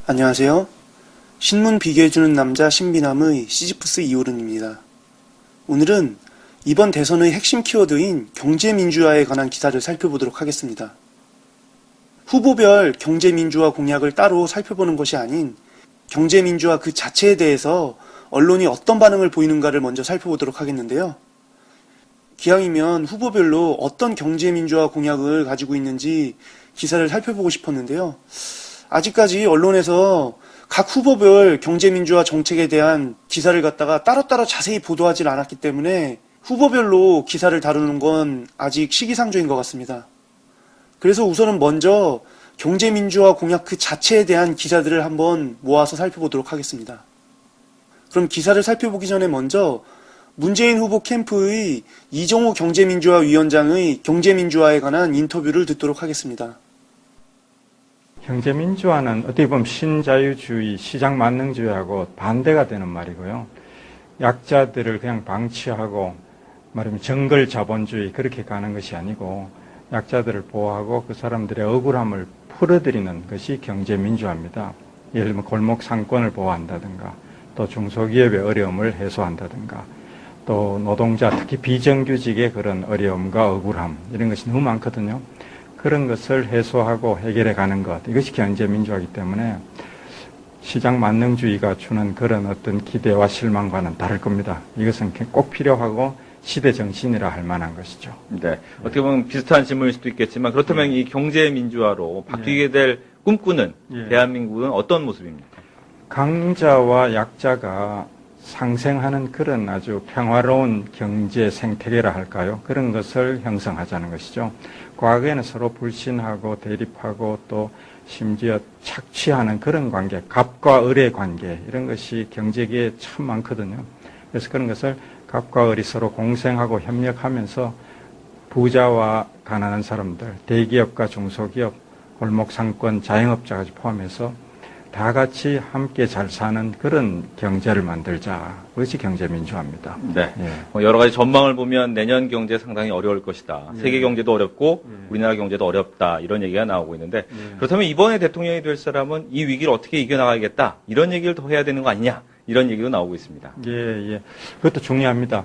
안녕하세요. 신문 비교해주는 남자 신비남의 시지프스 이호른입니다. 오늘은 이번 대선의 핵심 키워드인 경제민주화에 관한 기사를 살펴보도록 하겠습니다. 후보별 경제민주화 공약을 따로 살펴보는 것이 아닌 경제민주화 그 자체에 대해서 언론이 어떤 반응을 보이는가를 먼저 살펴보도록 하겠는데요. 기왕이면 후보별로 어떤 경제민주화 공약을 가지고 있는지 기사를 살펴보고 싶었는데요. 아직까지 언론에서 각 후보별 경제민주화 정책에 대한 기사를 갖다가 따로따로 자세히 보도하지 않았기 때문에 후보별로 기사를 다루는 건 아직 시기상조인 것 같습니다. 그래서 우선은 먼저 경제민주화 공약 그 자체에 대한 기사들을 한번 모아서 살펴보도록 하겠습니다. 그럼 기사를 살펴보기 전에 먼저 문재인 후보 캠프의 이정우 경제민주화위원장의 경제민주화에 관한 인터뷰를 듣도록 하겠습니다. 경제민주화는 어떻게 보면 신자유주의, 시장만능주의하고 반대가 되는 말이고요. 약자들을 그냥 방치하고 말하면 정글자본주의 그렇게 가는 것이 아니고 약자들을 보호하고 그 사람들의 억울함을 풀어드리는 것이 경제민주화입니다. 예를 들면 골목 상권을 보호한다든가 또 중소기업의 어려움을 해소한다든가 또 노동자 특히 비정규직의 그런 어려움과 억울함 이런 것이 너무 많거든요. 그런 것을 해소하고 해결해 가는 것, 이것이 경제민주화이기 때문에 시장 만능주의가 주는 그런 어떤 기대와 실망과는 다를 겁니다. 이것은 꼭 필요하고 시대 정신이라 할 만한 것이죠. 네. 어떻게 보면 비슷한 질문일 수도 있겠지만 그렇다면 이 경제민주화로 바뀌게 될 꿈꾸는 대한민국은 어떤 모습입니까? 강자와 약자가 상생하는 그런 아주 평화로운 경제 생태계라 할까요? 그런 것을 형성하자는 것이죠. 과거에는 서로 불신하고 대립하고 또 심지어 착취하는 그런 관계, 갑과 을의 관계 이런 것이 경제계에 참 많거든요. 그래서 그런 것을 갑과 을이 서로 공생하고 협력하면서 부자와 가난한 사람들, 대기업과 중소기업, 골목상권, 자영업자까지 포함해서 다 같이 함께 잘 사는 그런 경제를 만들자. 그것이 경제민주화입니다. 네. 여러 가지 전망을 보면 내년 경제 상당히 어려울 것이다. 세계 경제도 어렵고 우리나라 경제도 어렵다. 이런 얘기가 나오고 있는데 그렇다면 이번에 대통령이 될 사람은 이 위기를 어떻게 이겨나가겠다. 이런 얘기를 더 해야 되는 거 아니냐. 이런 얘기도 나오고 있습니다. 예. 그것도 중요합니다.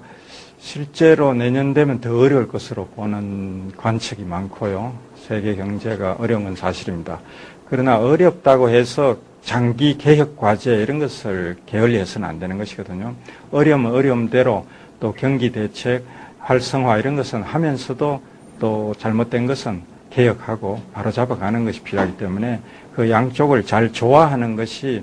실제로 내년 되면 더 어려울 것으로 보는 관측이 많고요. 세계 경제가 어려운 건 사실입니다. 그러나 어렵다고 해서 장기 개혁 과제 이런 것을 게을리해서는 안 되는 것이거든요. 어려우면 어려움대로 또 경기 대책, 활성화 이런 것은 하면서도 또 잘못된 것은 개혁하고 바로잡아가는 것이 필요하기 때문에 그 양쪽을 잘 조화하는 것이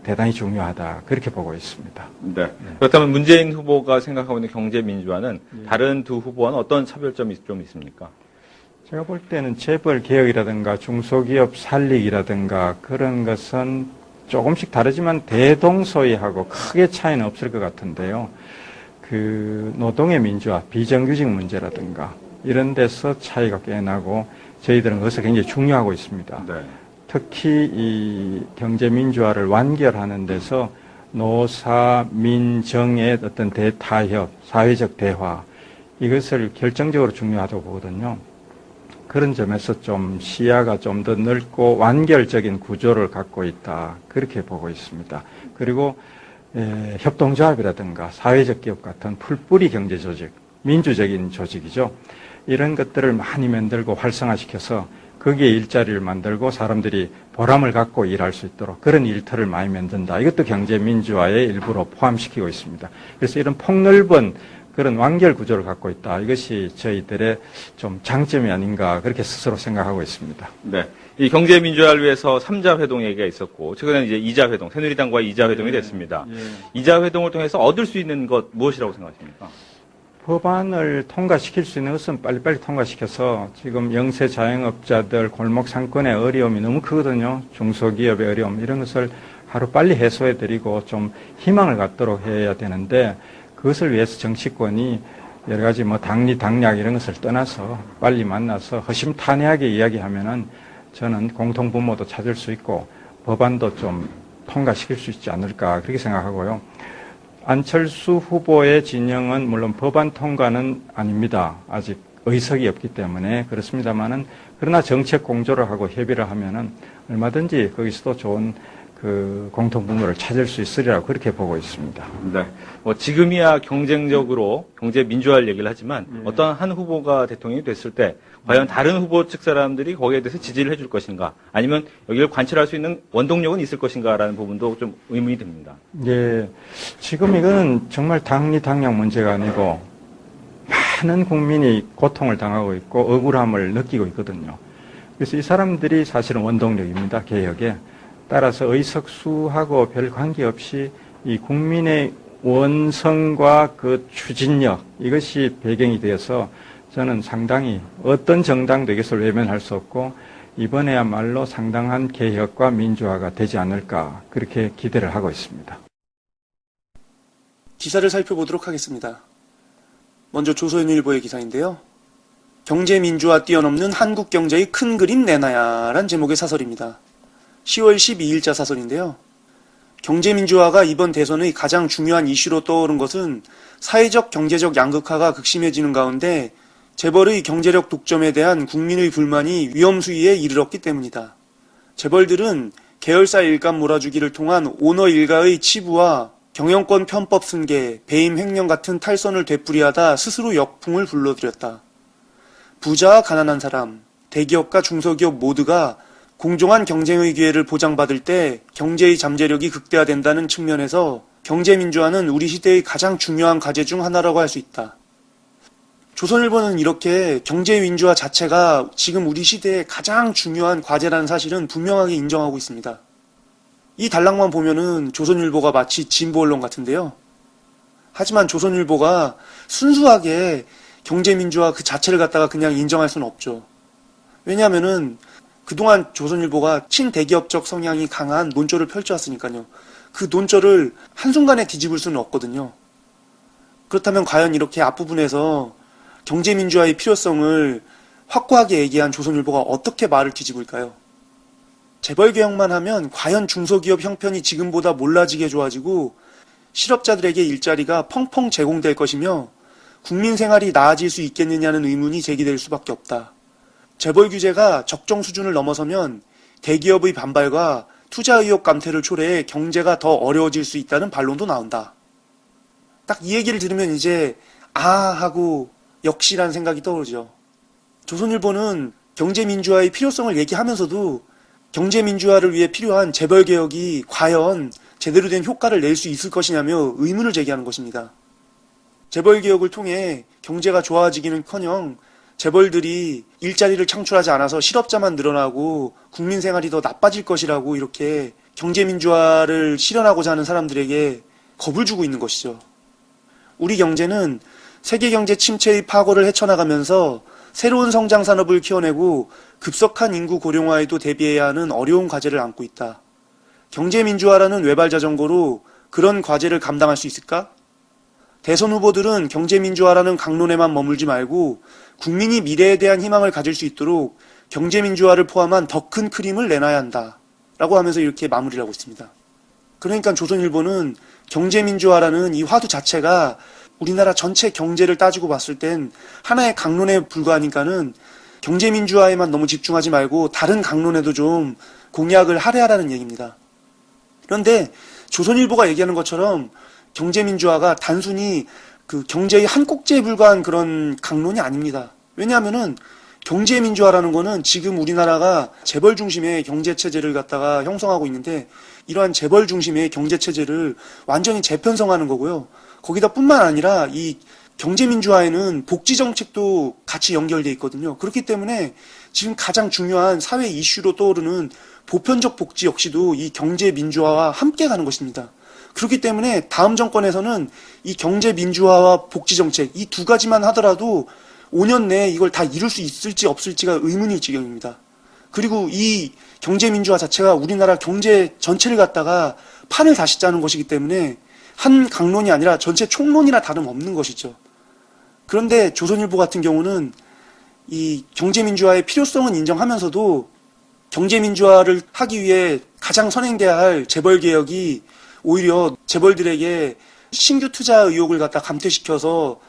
대단히 중요하다. 그렇게 보고 있습니다. 네. 그렇다면 문재인 후보가 생각하고 있는 경제민주화는 다른 두 후보와는 어떤 차별점이 좀 있습니까? 제가 볼 때는 재벌 개혁이라든가 중소기업 살리기라든가 그런 것은 조금씩 다르지만 대동소이하고 크게 차이는 없을 것 같은데요. 그 노동의 민주화, 비정규직 문제라든가 이런 데서 차이가 꽤 나고 저희들은 그것을 굉장히 중요하고 있습니다. 네. 특히 이 경제민주화를 완결하는 데서 노사, 민, 정의 어떤 대타협, 사회적 대화 이것을 결정적으로 중요하다고 보거든요. 그런 점에서 좀 시야가 좀 더 넓고 완결적인 구조를 갖고 있다. 그렇게 보고 있습니다. 그리고 협동조합이라든가 사회적 기업 같은 풀뿌리 경제조직, 민주적인 조직이죠. 이런 것들을 많이 만들고 활성화시켜서 거기에 일자리를 만들고 사람들이 보람을 갖고 일할 수 있도록 그런 일터를 많이 만든다. 이것도 경제민주화의 일부로 포함시키고 있습니다. 그래서 이런 폭넓은 그런 완결 구조를 갖고 있다. 이것이 저희들의 좀 장점이 아닌가 그렇게 스스로 생각하고 있습니다. 네. 이 경제민주화를 위해서 3자 회동 얘기가 있었고 최근에는 이제 2자 회동, 새누리당과의 2자 회동이 됐습니다. 2자 회동을 통해서 얻을 수 있는 것 무엇이라고 생각하십니까? 법안을 통과시킬 수 있는 것은 빨리빨리 통과시켜서 지금 영세 자영업자들 골목 상권의 어려움이 너무 크거든요. 중소기업의 어려움 이런 것을 하루빨리 해소해드리고 좀 희망을 갖도록 해야 되는데 그것을 위해서 정치권이 여러 가지 당리, 당략 이런 것을 떠나서 빨리 만나서 허심탄회하게 이야기하면은 저는 공통분모도 찾을 수 있고 법안도 좀 통과시킬 수 있지 않을까 그렇게 생각하고요. 안철수 후보의 진영은 물론 법안 통과는 아닙니다. 아직 의석이 없기 때문에 그렇습니다만은 그러나 정책 공조를 하고 협의를 하면은 얼마든지 거기서도 좋은 그 공통분모를 찾을 수 있으리라고 그렇게 보고 있습니다. 네. 뭐 지금이야 경쟁적으로 경제 민주화를 얘기를 하지만 어떤 한 후보가 대통령이 됐을 때 과연 다른 후보 측 사람들이 거기에 대해서 지지를 해줄 것인가 아니면 여기를 관철할 수 있는 원동력은 있을 것인가라는 부분도 좀 의문이 듭니다. 예. 지금 이거는 정말 당리당략 문제가 아니고 많은 국민이 고통을 당하고 있고 억울함을 느끼고 있거든요. 그래서 이 사람들이 사실은 원동력입니다. 개혁에. 따라서 의석수하고 별 관계없이 이 국민의 원성과 그 추진력 이것이 배경이 되어서 저는 상당히 어떤 정당도 이것을 외면할 수 없고 이번에야말로 상당한 개혁과 민주화가 되지 않을까 그렇게 기대를 하고 있습니다. 기사를 살펴보도록 하겠습니다. 먼저 조선일보의 기사인데요. 경제민주화 뛰어넘는 한국 경제의 큰 그림 내놔야란 제목의 사설입니다. 10월 12일자 사설인데요. 경제민주화가 이번 대선의 가장 중요한 이슈로 떠오른 것은 사회적 경제적 양극화가 극심해지는 가운데 재벌의 경제력 독점에 대한 국민의 불만이 위험수위에 이르렀기 때문이다. 재벌들은 계열사 일감 몰아주기를 통한 오너 일가의 치부와 경영권 편법 승계, 배임 횡령 같은 탈선을 되풀이하다 스스로 역풍을 불러들였다. 부자와 가난한 사람, 대기업과 중소기업 모두가 공정한 경쟁의 기회를 보장받을 때 경제의 잠재력이 극대화된다는 측면에서 경제민주화는 우리 시대의 가장 중요한 과제 중 하나라고 할 수 있다. 조선일보는 이렇게 경제민주화 자체가 지금 우리 시대의 가장 중요한 과제라는 사실은 분명하게 인정하고 있습니다. 이 단락만 보면은 조선일보가 마치 진보 언론 같은데요. 하지만 조선일보가 순수하게 경제민주화 그 자체를 갖다가 그냥 인정할 수는 없죠. 왜냐하면은 그동안 조선일보가 친대기업적 성향이 강한 논조를 펼쳐왔으니까요. 그 논조를 한순간에 뒤집을 수는 없거든요. 그렇다면 과연 이렇게 앞부분에서 경제민주화의 필요성을 확고하게 얘기한 조선일보가 어떻게 말을 뒤집을까요? 재벌개혁만 하면 과연 중소기업 형편이 지금보다 몰라지게 좋아지고 실업자들에게 일자리가 펑펑 제공될 것이며 국민 생활이 나아질 수 있겠느냐는 의문이 제기될 수밖에 없다. 재벌 규제가 적정 수준을 넘어서면 대기업의 반발과 투자 의욕 감퇴를 초래해 경제가 더 어려워질 수 있다는 반론도 나온다. 딱 이 얘기를 들으면 이제 하고 역시라는 생각이 떠오르죠. 조선일보는 경제민주화의 필요성을 얘기하면서도 경제민주화를 위해 필요한 재벌개혁이 과연 제대로 된 효과를 낼 수 있을 것이냐며 의문을 제기하는 것입니다. 재벌개혁을 통해 경제가 좋아지기는커녕 재벌들이 일자리를 창출하지 않아서 실업자만 늘어나고 국민 생활이 더 나빠질 것이라고 이렇게 경제민주화를 실현하고자 하는 사람들에게 겁을 주고 있는 것이죠. 우리 경제는 세계경제 침체의 파고를 헤쳐나가면서 새로운 성장 산업을 키워내고 급속한 인구 고령화에도 대비해야 하는 어려운 과제를 안고 있다. 경제민주화라는 외발자전거로 그런 과제를 감당할 수 있을까? 대선 후보들은 경제민주화라는 강론에만 머물지 말고 국민이 미래에 대한 희망을 가질 수 있도록 경제민주화를 포함한 더 큰 그림을 내놔야 한다. 라고 하면서 이렇게 마무리를 하고 있습니다. 그러니까 조선일보는 경제민주화라는 이 화두 자체가 우리나라 전체 경제를 따지고 봤을 땐 하나의 강론에 불과하니까는 경제민주화에만 너무 집중하지 말고 다른 강론에도 좀 공약을 할애하라는 얘기입니다. 그런데 조선일보가 얘기하는 것처럼 경제민주화가 단순히 그 경제의 한 꼭지에 불과한 그런 강론이 아닙니다. 왜냐하면은 경제민주화라는 거는 지금 우리나라가 재벌 중심의 경제체제를 갖다가 형성하고 있는데 이러한 재벌 중심의 경제체제를 완전히 재편성하는 거고요. 거기다 뿐만 아니라 이 경제민주화에는 복지정책도 같이 연결되어 있거든요. 그렇기 때문에 지금 가장 중요한 사회 이슈로 떠오르는 보편적 복지 역시도 이 경제민주화와 함께 가는 것입니다. 그렇기 때문에 다음 정권에서는 이 경제민주화와 복지정책 이 두 가지만 하더라도 5년 내에 이걸 다 이룰 수 있을지 없을지가 의문일 지경입니다. 그리고 이 경제민주화 자체가 우리나라 경제 전체를 갖다가 판을 다시 짜는 것이기 때문에 한 강론이 아니라 전체 총론이나 다름없는 것이죠. 그런데 조선일보 같은 경우는 이 경제민주화의 필요성은 인정하면서도 경제민주화를 하기 위해 가장 선행돼야 할 재벌개혁이 오히려 재벌들에게 신규 투자 의욕을 갖다 감퇴시켜서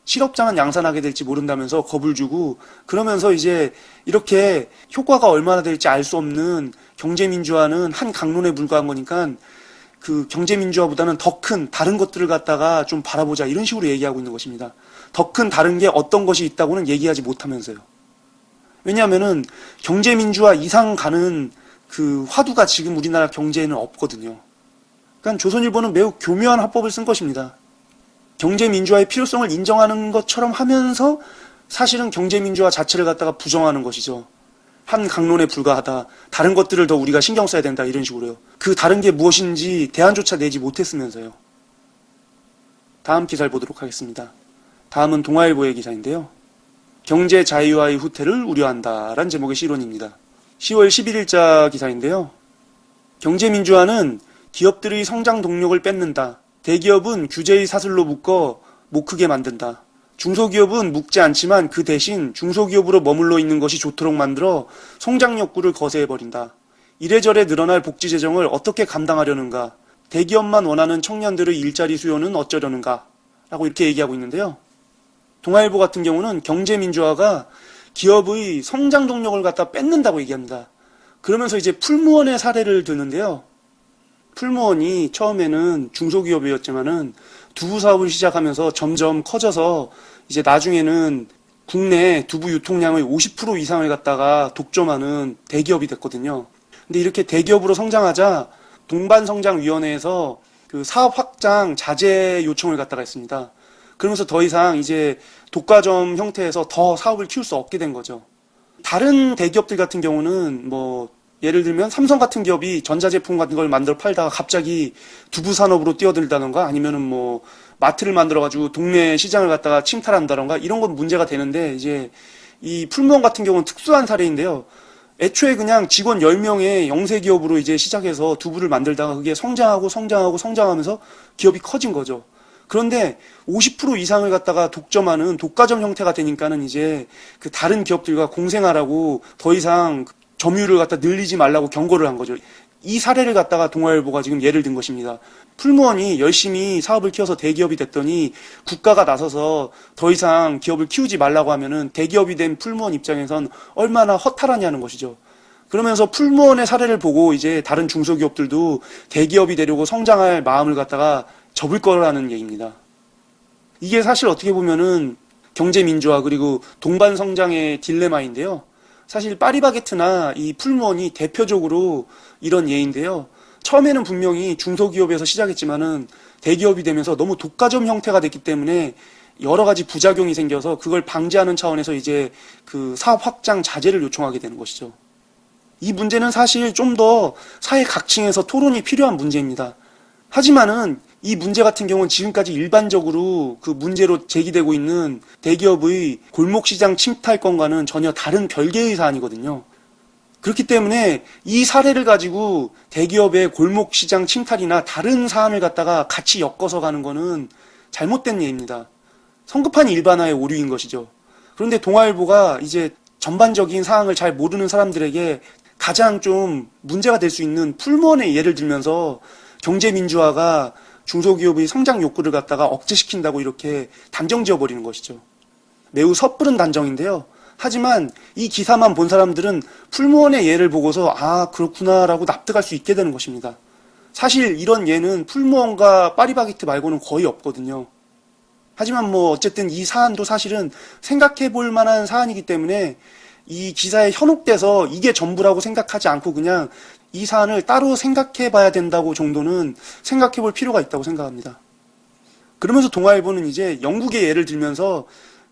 실업자만 양산하게 될지 모른다면서 겁을 주고, 그러면서 이제 이렇게 효과가 얼마나 될지 알 수 없는 경제민주화는 한 강론에 불과한 거니까 그 경제민주화보다는 더 큰 다른 것들을 갖다가 좀 바라보자, 이런 식으로 얘기하고 있는 것입니다. 더 큰 다른 게 어떤 것이 있다고는 얘기하지 못하면서요. 왜냐하면은 경제민주화 이상 가는 그 화두가 지금 우리나라 경제에는 없거든요. 그러니까 조선일보는 매우 교묘한 화법을 쓴 것입니다. 경제민주화의 필요성을 인정하는 것처럼 하면서 사실은 경제민주화 자체를 갖다가 부정하는 것이죠. 한 강론에 불과하다. 다른 것들을 더 우리가 신경 써야 된다. 이런 식으로요. 그 다른 게 무엇인지 대안조차 내지 못했으면서요. 다음 기사를 보도록 하겠습니다. 다음은 동아일보의 기사인데요. 경제 자유화의 후퇴를 우려한다. 라는 제목의 시론입니다. 10월 11일자 기사인데요. 경제민주화는 기업들의 성장 동력을 뺏는다. 대기업은 규제의 사슬로 묶어 못 크게 만든다. 중소기업은 묶지 않지만 그 대신 중소기업으로 머물러 있는 것이 좋도록 만들어 성장 욕구를 거세해버린다. 이래저래 늘어날 복지 재정을 어떻게 감당하려는가? 대기업만 원하는 청년들의 일자리 수요는 어쩌려는가? 라고 이렇게 얘기하고 있는데요. 동아일보 같은 경우는 경제민주화가 기업의 성장 동력을 갖다 뺏는다고 얘기합니다. 그러면서 이제 풀무원의 사례를 드는데요. 풀무원이 처음에는 중소기업이었지만은 두부 사업을 시작하면서 점점 커져서 이제 나중에는 국내 두부 유통량의 50% 이상을 갖다가 독점하는 대기업이 됐거든요. 근데 이렇게 대기업으로 성장하자 동반성장위원회에서 그 사업 확장 자제 요청을 갖다가 했습니다. 그러면서 더 이상 이제 독과점 형태에서 더 사업을 키울 수 없게 된 거죠. 다른 대기업들 같은 경우는 뭐 예를 들면 삼성 같은 기업이 전자제품 같은 걸 만들어 팔다가 갑자기 두부 산업으로 뛰어들다던가 아니면은 뭐 마트를 만들어가지고 동네 시장을 갖다가 침탈한다던가 이런 건 문제가 되는데, 이제 이 풀무원 같은 경우는 특수한 사례인데요. 애초에 그냥 직원 10명의 영세 기업으로 이제 시작해서 두부를 만들다가 그게 성장하면서 기업이 커진 거죠. 그런데 50% 이상을 갖다가 독점하는 독과점 형태가 되니까는 이제 그 다른 기업들과 공생하라고 더 이상 점유율을 갖다 늘리지 말라고 경고를 한 거죠. 이 사례를 갖다가 동아일보가 지금 예를 든 것입니다. 풀무원이 열심히 사업을 키워서 대기업이 됐더니 국가가 나서서 더 이상 기업을 키우지 말라고 하면은 대기업이 된 풀무원 입장에선 얼마나 허탈하냐는 것이죠. 그러면서 풀무원의 사례를 보고 이제 다른 중소기업들도 대기업이 되려고 성장할 마음을 갖다가 접을 거라는 얘기입니다. 이게 사실 어떻게 보면은 경제민주화 그리고 동반성장의 딜레마인데요. 사실 파리바게트나 이 풀무원이 대표적으로 이런 예인데요. 처음에는 분명히 중소기업에서 시작했지만은 대기업이 되면서 너무 독과점 형태가 됐기 때문에 여러 가지 부작용이 생겨서 그걸 방지하는 차원에서 이제 그 사업 확장 자제를 요청하게 되는 것이죠. 이 문제는 사실 좀 더 사회 각층에서 토론이 필요한 문제입니다. 하지만은 이 문제 같은 경우는 지금까지 일반적으로 그 문제로 제기되고 있는 대기업의 골목시장 침탈건과는 전혀 다른 별개의 사안이거든요. 그렇기 때문에 이 사례를 가지고 대기업의 골목시장 침탈이나 다른 사안을 갖다가 같이 엮어서 가는 거는 잘못된 예입니다. 성급한 일반화의 오류인 것이죠. 그런데 동아일보가 이제 전반적인 사항을 잘 모르는 사람들에게 가장 좀 문제가 될 수 있는 풀무원의 예를 들면서 경제민주화가 중소기업의 성장 욕구를 갖다가 억제시킨다고 이렇게 단정 지어버리는 것이죠. 매우 섣부른 단정인데요. 하지만 이 기사만 본 사람들은 풀무원의 예를 보고서 아 그렇구나라고 납득할 수 있게 되는 것입니다. 사실 이런 예는 풀무원과 파리바게트 말고는 거의 없거든요. 하지만 뭐 어쨌든 이 사안도 사실은 생각해 볼 만한 사안이기 때문에 이 기사에 현혹돼서 이게 전부라고 생각하지 않고 그냥 이 사안을 따로 생각해 봐야 된다고 정도는 생각해 볼 필요가 있다고 생각합니다. 그러면서 동아일보는 이제 영국의 예를 들면서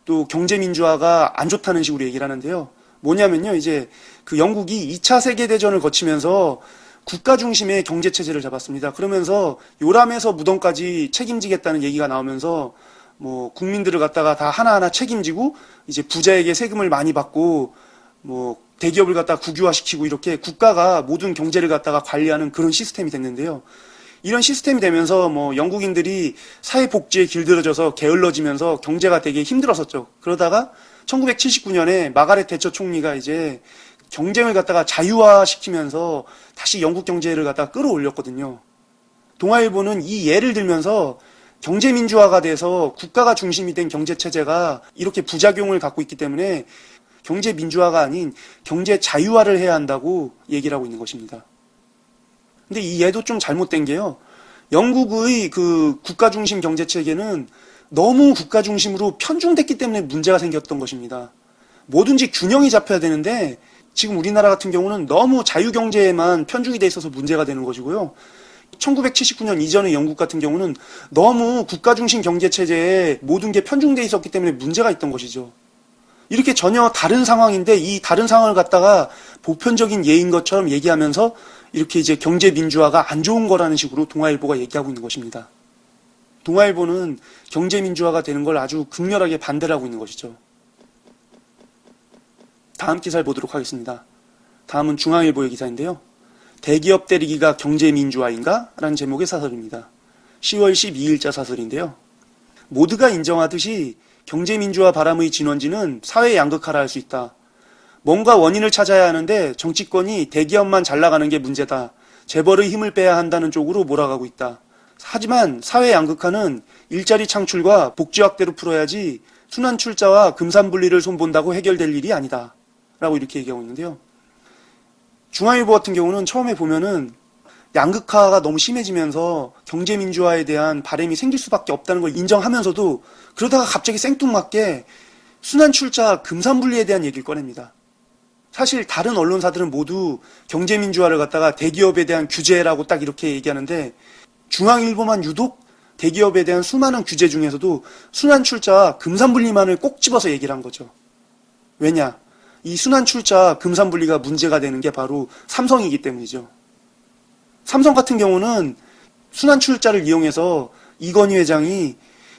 또 경제민주화가 안 좋다는 식으로 얘기를 하는데요. 뭐냐면요. 이제 그 영국이 2차 세계대전을 거치면서 국가 중심의 경제체제를 잡았습니다. 그러면서 요람에서 무덤까지 책임지겠다는 얘기가 나오면서 뭐 국민들을 갖다가 다 하나하나 책임지고 이제 부자에게 세금을 많이 받고 뭐 대기업을 갖다가 국유화시키고 이렇게 국가가 모든 경제를 갖다가 관리하는 그런 시스템이 됐는데요. 이런 시스템이 되면서 뭐 영국인들이 사회복지에 길들여져서 게을러지면서 경제가 되게 힘들었었죠. 그러다가 1979년에 마가렛 대처 총리가 이제 경쟁을 갖다가 자유화시키면서 다시 영국 경제를 갖다가 끌어올렸거든요. 동아일보는 이 예를 들면서 경제민주화가 돼서 국가가 중심이 된 경제체제가 이렇게 부작용을 갖고 있기 때문에 경제민주화가 아닌 경제자유화를 해야 한다고 얘기를 하고 있는 것입니다. 근데 이 예도 좀 잘못된 게요. 영국의 그 국가 중심 경제체계는 너무 국가 중심으로 편중됐기 때문에 문제가 생겼던 것입니다. 뭐든지 균형이 잡혀야 되는데 지금 우리나라 같은 경우는 너무 자유경제에만 편중이 돼 있어서 문제가 되는 것이고요. 1979년 이전의 영국 같은 경우는 너무 국가 중심 경제체제에 모든 게 편중돼 있었기 때문에 문제가 있던 것이죠. 이렇게 전혀 다른 상황인데 이 다른 상황을 갖다가 보편적인 예인 것처럼 얘기하면서 이렇게 이제 경제민주화가 안 좋은 거라는 식으로 동아일보가 얘기하고 있는 것입니다. 동아일보는 경제민주화가 되는 걸 아주 극렬하게 반대를 하고 있는 것이죠. 다음 기사를 보도록 하겠습니다. 다음은 중앙일보의 기사인데요. 대기업 때리기가 경제민주화인가? 라는 제목의 사설입니다. 10월 12일자 사설인데요. 모두가 인정하듯이 경제민주화 바람의 진원지는 사회 양극화라 할 수 있다. 뭔가 원인을 찾아야 하는데 정치권이 대기업만 잘 나가는 게 문제다. 재벌의 힘을 빼야 한다는 쪽으로 몰아가고 있다. 하지만 사회 양극화는 일자리 창출과 복지 확대로 풀어야지 순환 출자와 금산 분리를 손본다고 해결될 일이 아니다. 라고 이렇게 얘기하고 있는데요. 중앙일보 같은 경우는 처음에 보면은 양극화가 너무 심해지면서 경제민주화에 대한 바람이 생길 수밖에 없다는 걸 인정하면서도 그러다가 갑자기 생뚱맞게 순환 출자 금산 분리에 대한 얘기를 꺼냅니다. 사실 다른 언론사들은 모두 경제민주화를 갖다가 대기업에 대한 규제라고 딱 이렇게 얘기하는데 중앙일보만 유독 대기업에 대한 수많은 규제 중에서도 순환 출자 금산 분리만을 꼭 집어서 얘기를 한 거죠. 왜냐? 이 순환 출자 금산 분리가 문제가 되는 게 바로 삼성이기 때문이죠. 삼성 같은 경우는 순환 출자를 이용해서 이건희 회장이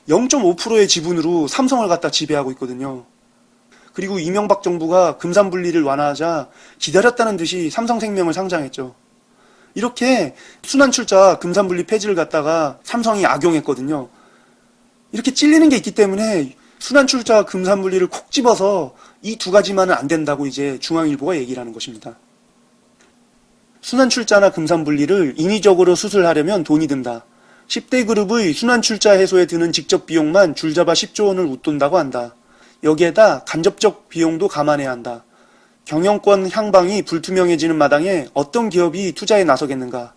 0.5%의 지분으로 삼성을 갖다 지배하고 있거든요. 그리고 이명박 정부가 금산 분리를 완화하자 기다렸다는 듯이 삼성생명을 상장했죠. 이렇게 순환 출자 금산 분리 폐지를 갖다가 삼성이 악용했거든요. 이렇게 찔리는 게 있기 때문에 순환 출자 금산 분리를 콕 집어서 이 두 가지만은 안 된다고 이제 중앙일보가 얘기를 하는 것입니다. 순환 출자나 금산 분리를 인위적으로 수술하려면 돈이 든다. 10대 그룹의 순환 출자 해소에 드는 직접 비용만 줄잡아 10조 원을 웃돈다고 한다. 여기에다 간접적 비용도 감안해야 한다. 경영권 향방이 불투명해지는 마당에 어떤 기업이 투자에 나서겠는가.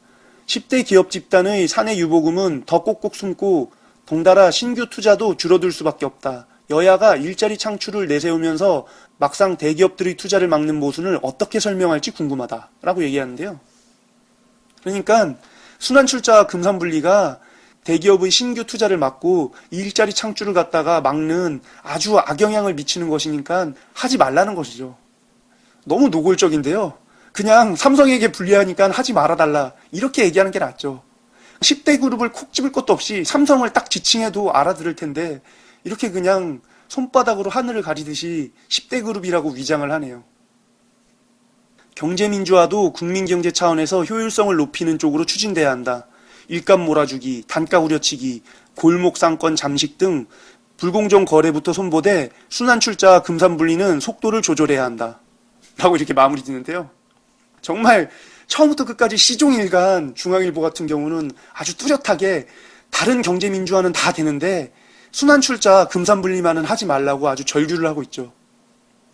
10대 기업 집단의 사내 유보금은 더 꼭꼭 숨고 덩달아 신규 투자도 줄어들 수밖에 없다. 여야가 일자리 창출을 내세우면서 막상 대기업들의 투자를 막는 모순을 어떻게 설명할지 궁금하다라고 얘기하는데요. 그러니까 순환 출자 금산 분리가 대기업의 신규 투자를 막고 일자리 창출을 갖다가 막는 아주 악영향을 미치는 것이니까 하지 말라는 것이죠. 너무 노골적인데요. 그냥 삼성에게 불리하니까 하지 말아달라 이렇게 얘기하는 게 낫죠. 10대 그룹을 콕 집을 것도 없이 삼성을 딱 지칭해도 알아들을 텐데 이렇게 그냥 손바닥으로 하늘을 가리듯이 10대 그룹이라고 위장을 하네요. 경제민주화도 국민경제 차원에서 효율성을 높이는 쪽으로 추진돼야 한다. 일감 몰아주기, 단가 후려치기, 골목상권 잠식 등 불공정 거래부터 손보되 순환 출자 금산 분리는 속도를 조절해야 한다. 라고 이렇게 마무리 짓는데요. 정말 처음부터 끝까지 시종일관 중앙일보 같은 경우는 아주 뚜렷하게 다른 경제민주화는 다 되는데 순환 출자 금산 분리만은 하지 말라고 아주 절규를 하고 있죠.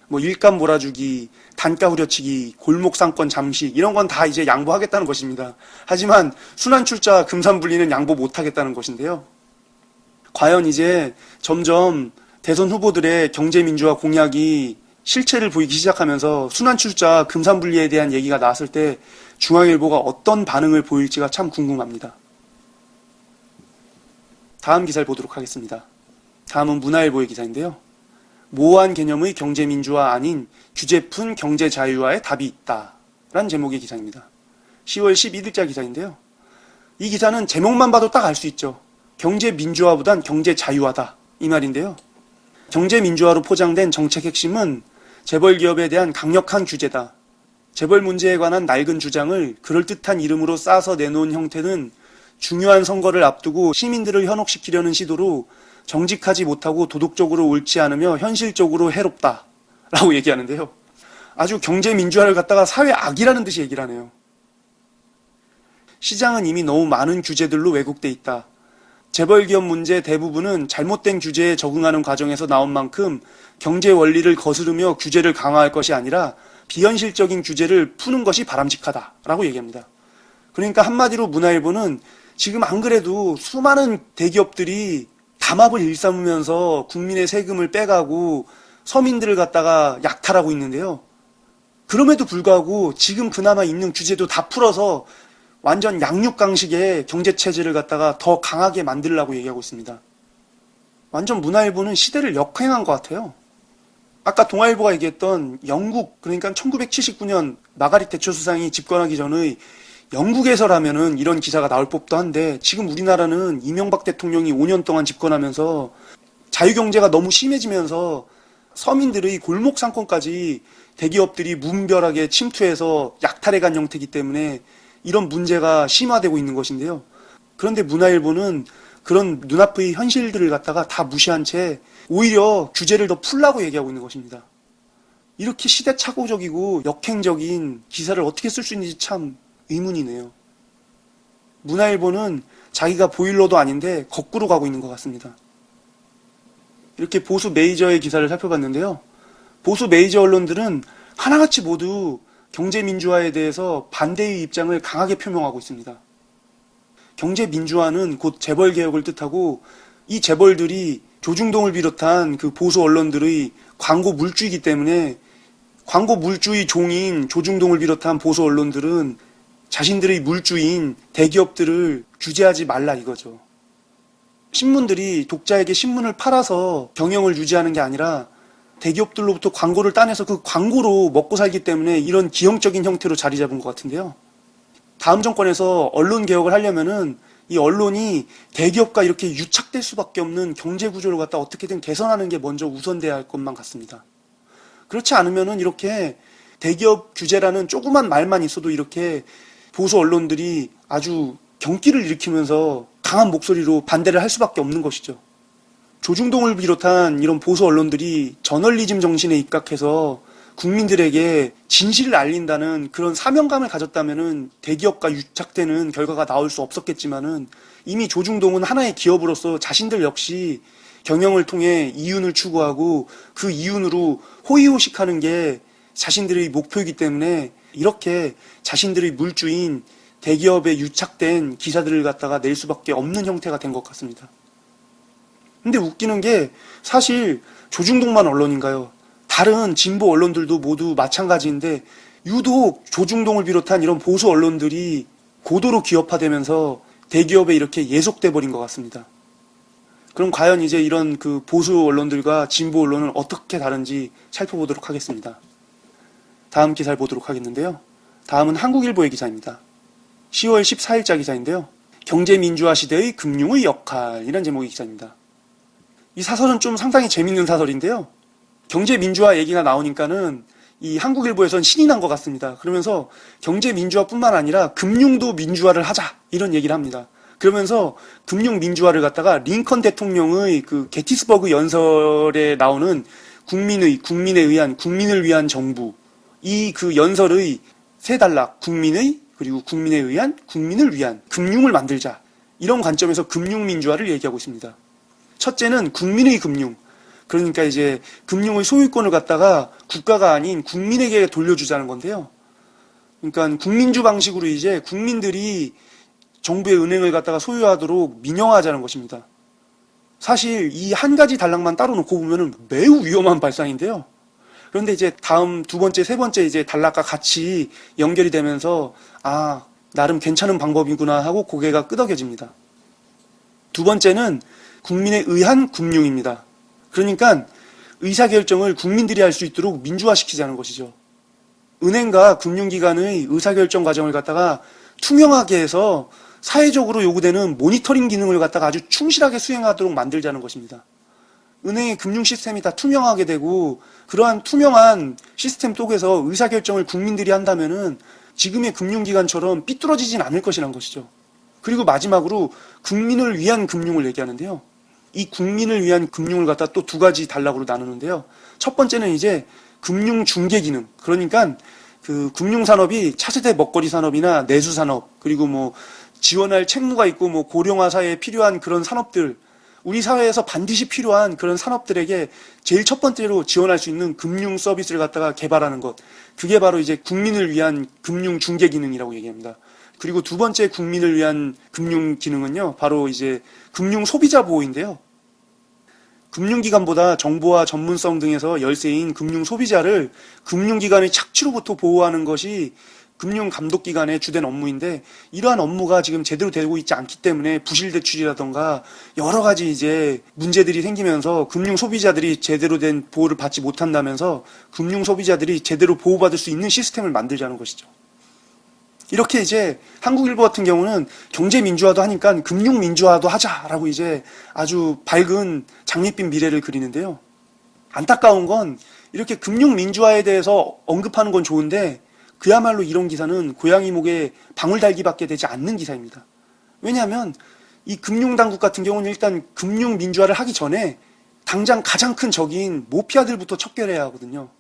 뭐 일감 몰아주기, 단가 후려치기, 골목상권 잠식 이런 건 다 이제 양보하겠다는 것입니다. 하지만 순환 출자 금산 분리는 양보 못하겠다는 것인데요. 과연 이제 점점 대선 후보들의 경제민주화 공약이 실체를 보이기 시작하면서 순환 출자 금산 분리에 대한 얘기가 나왔을 때 중앙일보가 어떤 반응을 보일지가 참 궁금합니다. 다음 기사를 보도록 하겠습니다. 다음은 문화일보의 기사인데요. 모호한 개념의 경제민주화 아닌 규제푼 경제자유화에 답이 있다. 라는 제목의 기사입니다. 10월 11일자 기사인데요. 이 기사는 제목만 봐도 딱 알 수 있죠. 경제민주화보단 경제자유화다. 이 말인데요. 경제민주화로 포장된 정책 핵심은 재벌 기업에 대한 강력한 규제다. 재벌 문제에 관한 낡은 주장을 그럴듯한 이름으로 싸서 내놓은 형태는 중요한 선거를 앞두고 시민들을 현혹시키려는 시도로 정직하지 못하고 도덕적으로 옳지 않으며 현실적으로 해롭다. 라고 얘기하는데요. 아주 경제민주화를 갖다가 사회악이라는 듯이 얘기를 하네요. 시장은 이미 너무 많은 규제들로 왜곡돼 있다. 재벌기업 문제 대부분은 잘못된 규제에 적응하는 과정에서 나온 만큼 경제 원리를 거스르며 규제를 강화할 것이 아니라 비현실적인 규제를 푸는 것이 바람직하다라고 얘기합니다. 그러니까 한마디로 문화일보는 지금 안 그래도 수많은 대기업들이 담합을 일삼으면서 국민의 세금을 빼가고 서민들을 갖다가 약탈하고 있는데요. 그럼에도 불구하고 지금 그나마 있는 규제도 다 풀어서 완전 양육강식의 경제체제를 갖다가 더 강하게 만들려고 얘기하고 있습니다. 완전 문화일보는 시대를 역행한 것 같아요. 아까 동아일보가 얘기했던 영국, 그러니까 1979년 마가릿 대처 수상이 집권하기 전의 영국에서라면은 이런 기사가 나올 법도 한데 지금 우리나라는 이명박 대통령이 5년 동안 집권하면서 자유경제가 너무 심해지면서 서민들의 골목 상권까지 대기업들이 무분별하게 침투해서 약탈해간 형태이기 때문에 이런 문제가 심화되고 있는 것인데요. 그런데 문화일보는 그런 눈앞의 현실들을 갖다가 다 무시한 채 오히려 규제를 더 풀라고 얘기하고 있는 것입니다. 이렇게 시대착오적이고 역행적인 기사를 어떻게 쓸 수 있는지 참 의문이네요. 문화일보는 자기가 보일러도 아닌데 거꾸로 가고 있는 것 같습니다. 이렇게 보수 메이저의 기사를 살펴봤는데요. 보수 메이저 언론들은 하나같이 모두 경제민주화에 대해서 반대의 입장을 강하게 표명하고 있습니다. 경제민주화는 곧 재벌개혁을 뜻하고 이 재벌들이 조중동을 비롯한 그 보수 언론들의 광고 물주이기 때문에 광고 물주의 종인 조중동을 비롯한 보수 언론들은 자신들의 물주인 대기업들을 규제하지 말라 이거죠. 신문들이 독자에게 신문을 팔아서 경영을 유지하는 게 아니라 대기업들로부터 광고를 따내서 그 광고로 먹고 살기 때문에 이런 기형적인 형태로 자리 잡은 것 같은데요. 다음 정권에서 언론 개혁을 하려면은 이 언론이 대기업과 이렇게 유착될 수밖에 없는 경제 구조를 갖다 어떻게든 개선하는 게 먼저 우선돼야 할 것만 같습니다. 그렇지 않으면은 이렇게 대기업 규제라는 조그만 말만 있어도 이렇게 보수 언론들이 아주 경기를 일으키면서 강한 목소리로 반대를 할 수밖에 없는 것이죠. 조중동을 비롯한 이런 보수 언론들이 저널리즘 정신에 입각해서 국민들에게 진실을 알린다는 그런 사명감을 가졌다면은 대기업과 유착되는 결과가 나올 수 없었겠지만은 이미 조중동은 하나의 기업으로서 자신들 역시 경영을 통해 이윤을 추구하고 그 이윤으로 호의호식하는 게 자신들의 목표이기 때문에 이렇게 자신들의 물주인 대기업에 유착된 기사들을 갖다가 낼 수밖에 없는 형태가 된 것 같습니다. 근데 웃기는 게 사실 조중동만 언론인가요? 다른 진보 언론들도 모두 마찬가지인데 유독 조중동을 비롯한 이런 보수 언론들이 고도로 기업화되면서 대기업에 이렇게 예속돼 버린 것 같습니다. 그럼 과연 이제 이런 그 보수 언론들과 진보 언론은 어떻게 다른지 살펴보도록 하겠습니다. 다음 기사를 보도록 하겠는데요. 다음은 한국일보의 기사입니다. 10월 14일자 기사인데요. 경제민주화 시대의 금융의 역할, 이런 제목의 기사입니다. 이 사설은 좀 상당히 재밌는 사설인데요. 경제민주화 얘기가 나오니까는 이 한국일보에선 신이 난 것 같습니다. 그러면서 경제민주화뿐만 아니라 금융도 민주화를 하자, 이런 얘기를 합니다. 그러면서 금융민주화를 갖다가 링컨 대통령의 그 게티스버그 연설에 나오는 국민에 의한, 국민을 위한 정부, 이 그 연설의 세 단락, 국민의, 그리고 국민에 의한, 국민을 위한 금융을 만들자, 이런 관점에서 금융민주화를 얘기하고 있습니다. 첫째는 국민의 금융, 그러니까 이제 금융의 소유권을 갖다가 국가가 아닌 국민에게 돌려주자는 건데요. 그러니까 국민주 방식으로 이제 국민들이 정부의 은행을 갖다가 소유하도록 민영화하자는 것입니다. 사실 이 한 가지 단락만 따로 놓고 보면은 매우 위험한 발상인데요. 그런데 이제 다음 두 번째, 세 번째 이제 단락과 같이 연결이 되면서 아, 나름 괜찮은 방법이구나 하고 고개가 끄덕여집니다. 두 번째는 국민에 의한 금융입니다. 그러니까 의사결정을 국민들이 할 수 있도록 민주화시키자는 것이죠. 은행과 금융기관의 의사결정 과정을 갖다가 투명하게 해서 사회적으로 요구되는 모니터링 기능을 갖다가 아주 충실하게 수행하도록 만들자는 것입니다. 은행의 금융 시스템이 다 투명하게 되고 그러한 투명한 시스템 속에서 의사결정을 국민들이 한다면은 지금의 금융기관처럼 삐뚤어지진 않을 것이란 것이죠. 그리고 마지막으로 국민을 위한 금융을 얘기하는데요. 이 국민을 위한 금융을 갖다 또 두 가지 단락으로 나누는데요. 첫 번째는 이제 금융 중개 기능. 그러니까 그 금융 산업이 차세대 먹거리 산업이나 내수 산업, 그리고 뭐 지원할 책무가 있고 뭐 고령화 사회에 필요한 그런 산업들, 우리 사회에서 반드시 필요한 그런 산업들에게 제일 첫 번째로 지원할 수 있는 금융 서비스를 갖다가 개발하는 것. 그게 바로 이제 국민을 위한 금융 중개 기능이라고 얘기합니다. 그리고 두 번째 국민을 위한 금융 기능은요, 바로 이제 금융 소비자 보호인데요. 금융기관보다 정보와 전문성 등에서 열세인 금융 소비자를 금융기관의 착취로부터 보호하는 것이 금융감독기관의 주된 업무인데, 이러한 업무가 지금 제대로 되고 있지 않기 때문에 부실대출이라던가 여러 가지 이제 문제들이 생기면서 금융 소비자들이 제대로 된 보호를 받지 못한다면서 금융 소비자들이 제대로 보호받을 수 있는 시스템을 만들자는 것이죠. 이렇게 이제 한국일보 같은 경우는 경제민주화도 하니까 금융민주화도 하자라고 이제 아주 밝은 장밋빛 미래를 그리는데요. 안타까운 건 이렇게 금융민주화에 대해서 언급하는 건 좋은데 그야말로 이런 기사는 고양이 목에 방울 달기밖에 되지 않는 기사입니다. 왜냐하면 이 금융당국 같은 경우는 일단 금융민주화를 하기 전에 당장 가장 큰 적인 모피아들부터 척결해야 하거든요.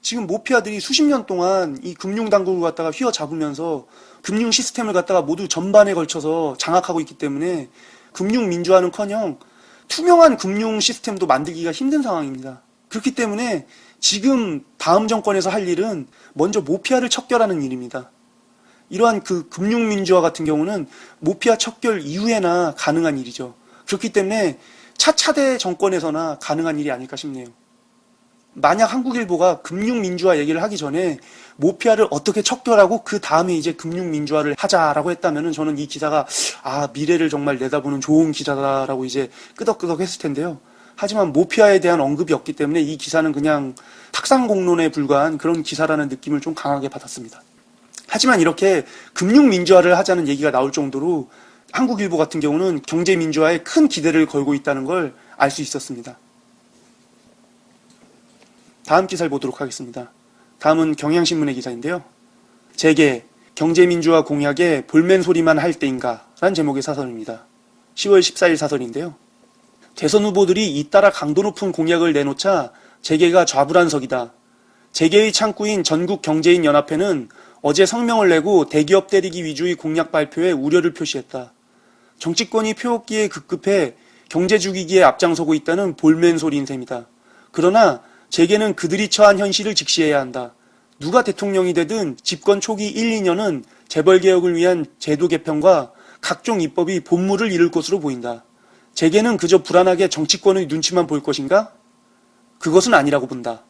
지금 모피아들이 수십 년 동안 이 금융당국을 갖다가 휘어잡으면서 금융 시스템을 갖다가 모두 전반에 걸쳐서 장악하고 있기 때문에 금융민주화는커녕 투명한 금융 시스템도 만들기가 힘든 상황입니다. 그렇기 때문에 지금 다음 정권에서 할 일은 먼저 모피아를 척결하는 일입니다. 이러한 그 금융민주화 같은 경우는 모피아 척결 이후에나 가능한 일이죠. 그렇기 때문에 차차대 정권에서나 가능한 일이 아닐까 싶네요. 만약 한국일보가 금융민주화 얘기를 하기 전에 모피아를 어떻게 척결하고 그 다음에 이제 금융민주화를 하자라고 했다면은 저는 이 기사가 미래를 정말 내다보는 좋은 기사다라고 이제 끄덕끄덕 했을 텐데요. 하지만 모피아에 대한 언급이 없기 때문에 이 기사는 그냥 탁상공론에 불과한 그런 기사라는 느낌을 좀 강하게 받았습니다. 하지만 이렇게 금융민주화를 하자는 얘기가 나올 정도로 한국일보 같은 경우는 경제민주화에 큰 기대를 걸고 있다는 걸 알 수 있었습니다. 다음 기사를 보도록 하겠습니다. 다음은 경향신문의 기사인데요. 재계, 경제민주화 공약에 볼멘 소리만 할 때인가? 라는 제목의 사설입니다. 10월 14일 사설인데요. 대선 후보들이 잇따라 강도 높은 공약을 내놓자 재계가 좌불안석이다. 재계의 창구인 전국경제인연합회는 어제 성명을 내고 대기업 때리기 위주의 공약 발표에 우려를 표시했다. 정치권이 표업기에 급급해 경제 죽이기에 앞장서고 있다는 볼멘 소리인 셈이다. 그러나 재계는 그들이 처한 현실을 직시해야 한다. 누가 대통령이 되든 집권 초기 1, 2년은 재벌개혁을 위한 제도 개편과 각종 입법이 본물을 이룰 것으로 보인다. 재계는 그저 불안하게 정치권의 눈치만 볼 것인가? 그것은 아니라고 본다.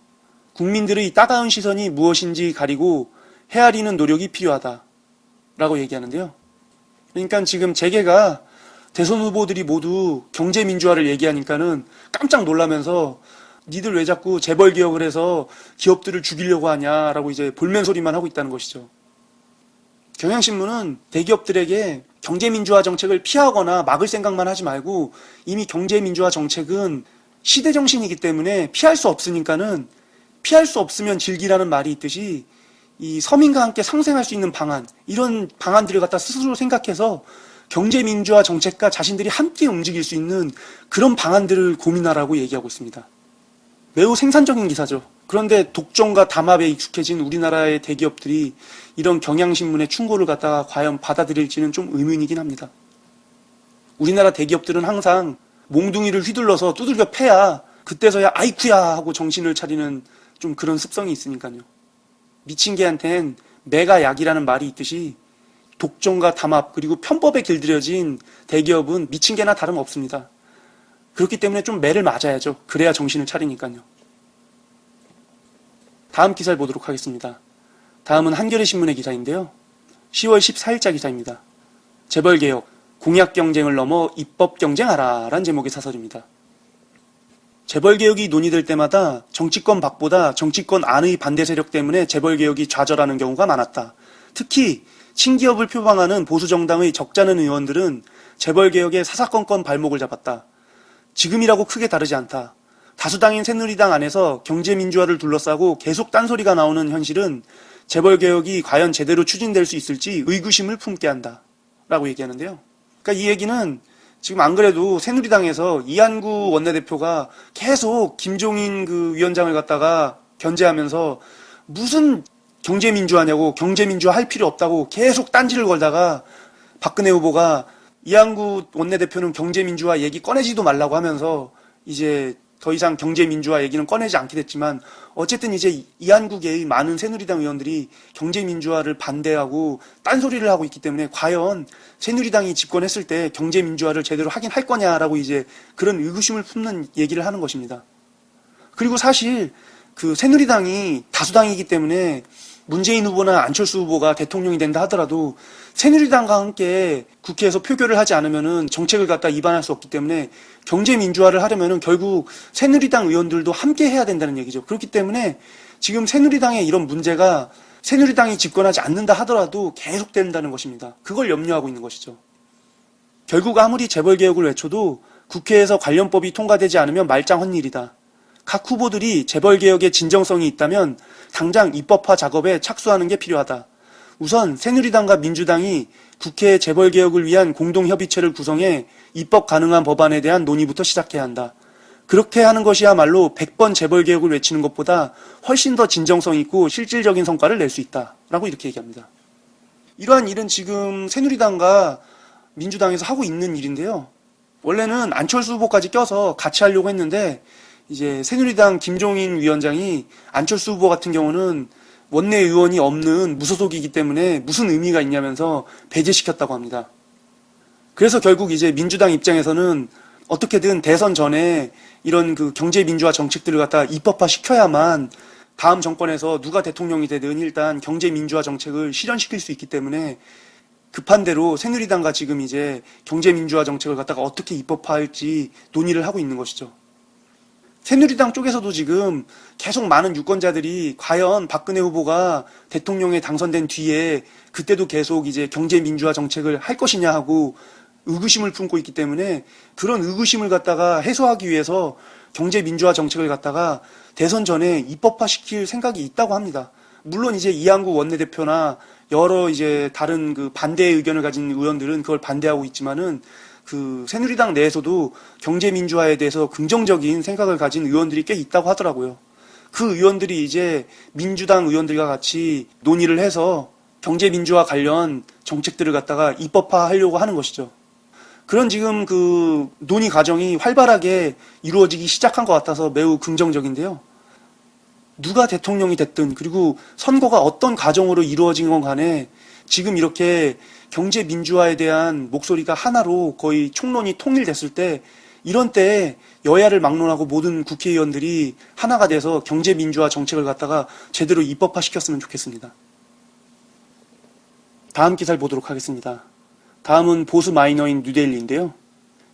국민들의 따가운 시선이 무엇인지 가리고 헤아리는 노력이 필요하다. 라고 얘기하는데요. 그러니까 지금 재계가 대선 후보들이 모두 경제민주화를 얘기하니까는 깜짝 놀라면서 니들 왜 자꾸 재벌개혁을 해서 기업들을 죽이려고 하냐라고 이제 볼멘 소리만 하고 있다는 것이죠. 경향신문은 대기업들에게 경제민주화 정책을 피하거나 막을 생각만 하지 말고 이미 경제민주화 정책은 시대정신이기 때문에 피할 수 없으니까는 피할 수 없으면 즐기라는 말이 있듯이 이 서민과 함께 상생할 수 있는 방안, 이런 방안들을 갖다 스스로 생각해서 경제민주화 정책과 자신들이 함께 움직일 수 있는 그런 방안들을 고민하라고 얘기하고 있습니다. 매우 생산적인 기사죠. 그런데 독점과 담합에 익숙해진 우리나라의 대기업들이 이런 경향신문의 충고를 갖다가 과연 받아들일지는 좀 의문이긴 합니다. 우리나라 대기업들은 항상 몽둥이를 휘둘러서 두들겨 패야 그때서야 아이쿠야 하고 정신을 차리는 좀 그런 습성이 있으니까요. 미친 개한텐 매가 약이라는 말이 있듯이 독점과 담합 그리고 편법에 길들여진 대기업은 미친 개나 다름없습니다. 그렇기 때문에 좀 매를 맞아야죠. 그래야 정신을 차리니까요. 다음 기사를 보도록 하겠습니다. 다음은 한겨레 신문의 기사인데요. 10월 14일자 기사입니다. 재벌개혁, 공약경쟁을 넘어 입법경쟁하라 라는 제목의 사설입니다. 재벌개혁이 논의될 때마다 정치권 밖보다 정치권 안의 반대 세력 때문에 재벌개혁이 좌절하는 경우가 많았다. 특히 친기업을 표방하는 보수정당의 적잖은 의원들은 재벌개혁에 사사건건 발목을 잡았다. 지금이라고 크게 다르지 않다. 다수당인 새누리당 안에서 경제민주화를 둘러싸고 계속 딴소리가 나오는 현실은 재벌개혁이 과연 제대로 추진될 수 있을지 의구심을 품게 한다. 라고 얘기하는데요. 그러니까 이 얘기는 지금 안 그래도 새누리당에서 이한구 원내대표가 계속 김종인 그 위원장을 갖다가 견제하면서 무슨 경제민주화냐고 경제민주화 할 필요 없다고 계속 딴지를 걸다가 박근혜 후보가 이한구 원내대표는 경제민주화 얘기 꺼내지도 말라고 하면서 이제 더 이상 경제민주화 얘기는 꺼내지 않게 됐지만 어쨌든 이제 이한국의 많은 새누리당 의원들이 경제민주화를 반대하고 딴소리를 하고 있기 때문에 과연 새누리당이 집권했을 때 경제민주화를 제대로 하긴 할 거냐라고 이제 그런 의구심을 품는 얘기를 하는 것입니다. 그리고 사실 그 새누리당이 다수당이기 때문에 문재인 후보나 안철수 후보가 대통령이 된다 하더라도 새누리당과 함께 국회에서 표결을 하지 않으면은 정책을 갖다 입안할 수 없기 때문에 경제 민주화를 하려면은 결국 새누리당 의원들도 함께 해야 된다는 얘기죠. 그렇기 때문에 지금 새누리당의 이런 문제가 새누리당이 집권하지 않는다 하더라도 계속된다는 것입니다. 그걸 염려하고 있는 것이죠. 결국 아무리 재벌개혁을 외쳐도 국회에서 관련법이 통과되지 않으면 말짱 헛일이다. 각 후보들이 재벌개혁에 진정성이 있다면 당장 입법화 작업에 착수하는 게 필요하다. 우선 새누리당과 민주당이 국회 재벌개혁을 위한 공동협의체를 구성해 입법 가능한 법안에 대한 논의부터 시작해야 한다. 그렇게 하는 것이야말로 100번 재벌개혁을 외치는 것보다 훨씬 더 진정성 있고 실질적인 성과를 낼 수 있다. 라고 이렇게 얘기합니다. 이러한 일은 지금 새누리당과 민주당에서 하고 있는 일인데요. 원래는 안철수 후보까지 껴서 같이 하려고 했는데 이제 새누리당 김종인 위원장이 안철수 후보 같은 경우는 원내 의원이 없는 무소속이기 때문에 무슨 의미가 있냐면서 배제시켰다고 합니다. 그래서 결국 이제 민주당 입장에서는 어떻게든 대선 전에 이런 그 경제민주화 정책들을 갖다 입법화 시켜야만 다음 정권에서 누가 대통령이 되든 일단 경제민주화 정책을 실현시킬 수 있기 때문에 급한 대로 새누리당과 지금 이제 경제민주화 정책을 갖다가 어떻게 입법화할지 논의를 하고 있는 것이죠. 새누리당 쪽에서도 지금 계속 많은 유권자들이 과연 박근혜 후보가 대통령에 당선된 뒤에 그때도 계속 이제 경제민주화 정책을 할 것이냐 하고 의구심을 품고 있기 때문에 그런 의구심을 갖다가 해소하기 위해서 경제민주화 정책을 갖다가 대선 전에 입법화시킬 생각이 있다고 합니다. 물론 이제 이한구 원내대표나 여러 이제 다른 그 반대의 의견을 가진 의원들은 그걸 반대하고 있지만은 그 새누리당 내에서도 경제민주화에 대해서 긍정적인 생각을 가진 의원들이 꽤 있다고 하더라고요. 그 의원들이 이제 민주당 의원들과 같이 논의를 해서 경제민주화 관련 정책들을 갖다가 입법화하려고 하는 것이죠. 그런 지금 그 논의 과정이 활발하게 이루어지기 시작한 것 같아서 매우 긍정적인데요. 누가 대통령이 됐든 그리고 선거가 어떤 과정으로 이루어진 건 간에 지금 이렇게 경제 민주화에 대한 목소리가 하나로 거의 총론이 통일됐을 때 이런 때에 여야를 막론하고 모든 국회의원들이 하나가 돼서 경제 민주화 정책을 갖다가 제대로 입법화시켰으면 좋겠습니다. 다음 기사를 보도록 하겠습니다. 다음은 보수 마이너인 뉴데일리인데요.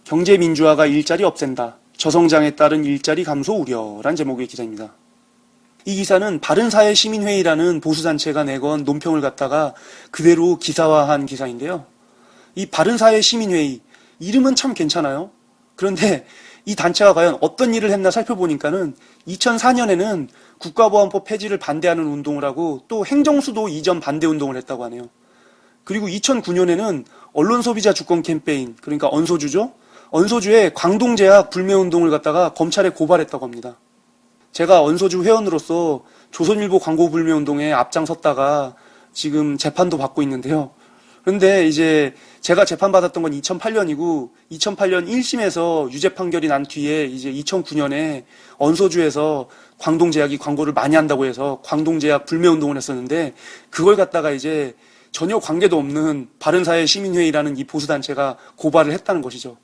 경제 민주화가 일자리 없앤다. 저성장에 따른 일자리 감소 우려란 제목의 기사입니다. 이 기사는 바른사회 시민회의라는 보수단체가 내건 논평을 갖다가 그대로 기사화한 기사인데요. 이 바른사회 시민회의, 이름은 참 괜찮아요. 그런데 이 단체가 과연 어떤 일을 했나 살펴보니까는 2004년에는 국가보안법 폐지를 반대하는 운동을 하고 또 행정수도 이전 반대 운동을 했다고 하네요. 그리고 2009년에는 언론소비자 주권 캠페인, 그러니까 언소주죠. 언소주의 광동제약 불매운동을 갖다가 검찰에 고발했다고 합니다. 제가 언소주 회원으로서 조선일보 광고 불매 운동에 앞장섰다가 지금 재판도 받고 있는데요. 그런데 이제 제가 재판받았던 건 2008년이고 2008년 1심에서 유죄 판결이 난 뒤에 이제 2009년에 언소주에서 광동제약이 광고를 많이 한다고 해서 광동제약 불매 운동을 했었는데 그걸 갖다가 이제 전혀 관계도 없는 바른사회 시민회의라는 이 보수단체가 고발을 했다는 것이죠.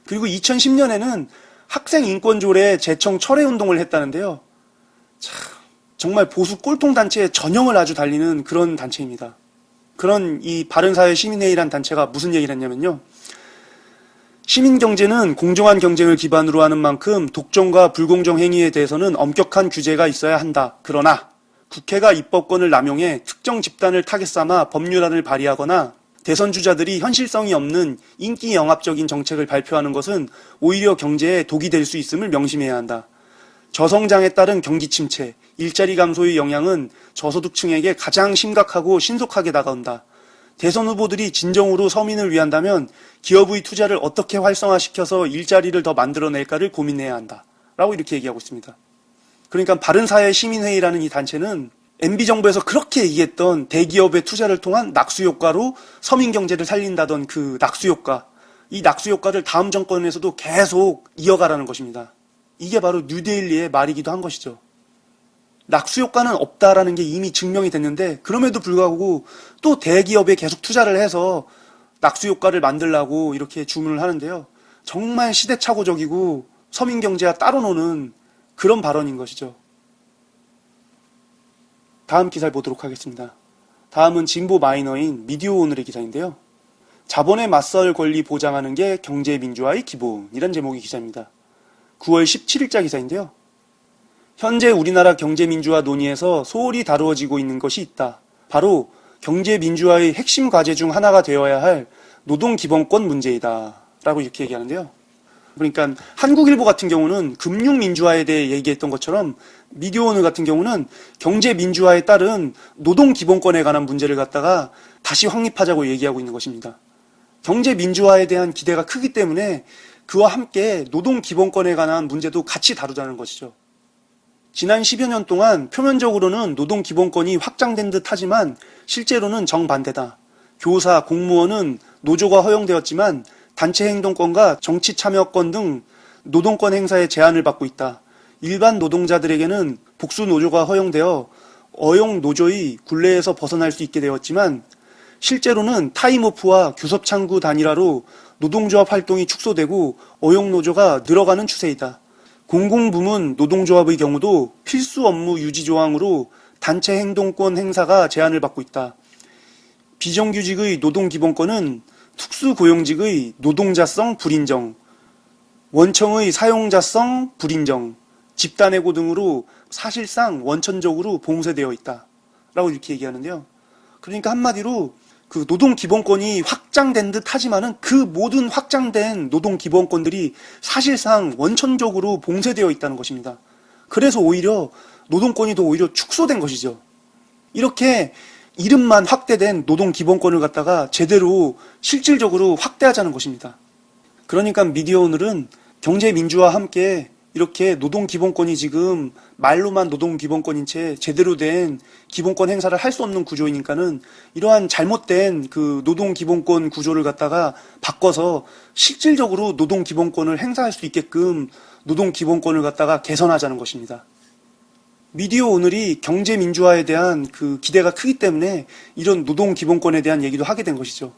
그리고 2010년에는 학생인권조례 제청 철회 운동을 했다는데요. 참, 정말 보수 꼴통단체의 전형을 아주 달리는 그런 단체입니다. 그런 이 바른사회 시민회의란 단체가 무슨 얘기를 했냐면요. 시민경제는 공정한 경쟁을 기반으로 하는 만큼 독점과 불공정 행위에 대해서는 엄격한 규제가 있어야 한다. 그러나 국회가 입법권을 남용해 특정 집단을 타겟 삼아 법률안을 발의하거나 대선 주자들이 현실성이 없는 인기 영합적인 정책을 발표하는 것은 오히려 경제에 독이 될 수 있음을 명심해야 한다. 저성장에 따른 경기 침체, 일자리 감소의 영향은 저소득층에게 가장 심각하고 신속하게 다가온다. 대선 후보들이 진정으로 서민을 위한다면 기업의 투자를 어떻게 활성화시켜서 일자리를 더 만들어낼까를 고민해야 한다. 라고 이렇게 얘기하고 있습니다. 그러니까 바른사회 시민회의라는 이 단체는 MB정부에서 그렇게 얘기했던 대기업의 투자를 통한 낙수효과로 서민경제를 살린다던 그 낙수효과, 이 낙수효과를 다음 정권에서도 계속 이어가라는 것입니다. 이게 바로 뉴데일리의 말이기도 한 것이죠. 낙수효과는 없다라는 게 이미 증명이 됐는데 그럼에도 불구하고 또 대기업에 계속 투자를 해서 낙수효과를 만들라고 이렇게 주문을 하는데요. 정말 시대착오적이고 서민경제와 따로 노는 그런 발언인 것이죠. 다음 기사를 보도록 하겠습니다. 다음은 진보 마이너인 미디어오늘의 기사인데요. 자본에 맞설 권리 보장하는 게 경제민주화의 기본이란 제목의 기사입니다. 9월 17일자 기사인데요. 현재 우리나라 경제민주화 논의에서 소홀히 다루어지고 있는 것이 있다. 바로 경제민주화의 핵심 과제 중 하나가 되어야 할 노동기본권 문제이다. 라고 이렇게 얘기하는데요. 그러니까 한국일보 같은 경우는 금융민주화에 대해 얘기했던 것처럼 미디어오늘 같은 경우는 경제민주화에 따른 노동기본권에 관한 문제를 갖다가 다시 확립하자고 얘기하고 있는 것입니다. 경제민주화에 대한 기대가 크기 때문에 그와 함께 노동기본권에 관한 문제도 같이 다루자는 것이죠. 지난 10여 년 동안 표면적으로는 노동기본권이 확장된 듯 하지만 실제로는 정반대다. 교사, 공무원은 노조가 허용되었지만 단체행동권과 정치참여권 등 노동권 행사에 제한을 받고 있다. 일반 노동자들에게는 복수노조가 허용되어 어용노조의 굴레에서 벗어날 수 있게 되었지만 실제로는 타임오프와 교섭창구 단일화로 노동조합 활동이 축소되고 어용노조가 늘어가는 추세이다. 공공부문 노동조합의 경우도 필수 업무 유지 조항으로 단체 행동권 행사가 제한을 받고 있다. 비정규직의 노동기본권은 특수고용직의 노동자성 불인정, 원청의 사용자성 불인정, 집단해고 등으로 사실상 원천적으로 봉쇄되어 있다. 라고 이렇게 얘기하는데요. 그러니까 한마디로 그 노동기본권이 확장된 듯 하지만은 그 모든 확장된 노동기본권들이 사실상 원천적으로 봉쇄되어 있다는 것입니다. 그래서 오히려 노동권이 더 오히려 축소된 것이죠. 이렇게 이름만 확대된 노동기본권을 갖다가 제대로 실질적으로 확대하자는 것입니다. 그러니까 미디어오늘은 경제민주화와 함께 이렇게 노동기본권이 지금 말로만 노동기본권인 채 제대로 된 기본권 행사를 할 수 없는 구조이니까는 이러한 잘못된 그 노동기본권 구조를 갖다가 바꿔서 실질적으로 노동기본권을 행사할 수 있게끔 노동기본권을 갖다가 개선하자는 것입니다. 미디어오늘이 경제민주화에 대한 그 기대가 크기 때문에 이런 노동기본권에 대한 얘기도 하게 된 것이죠.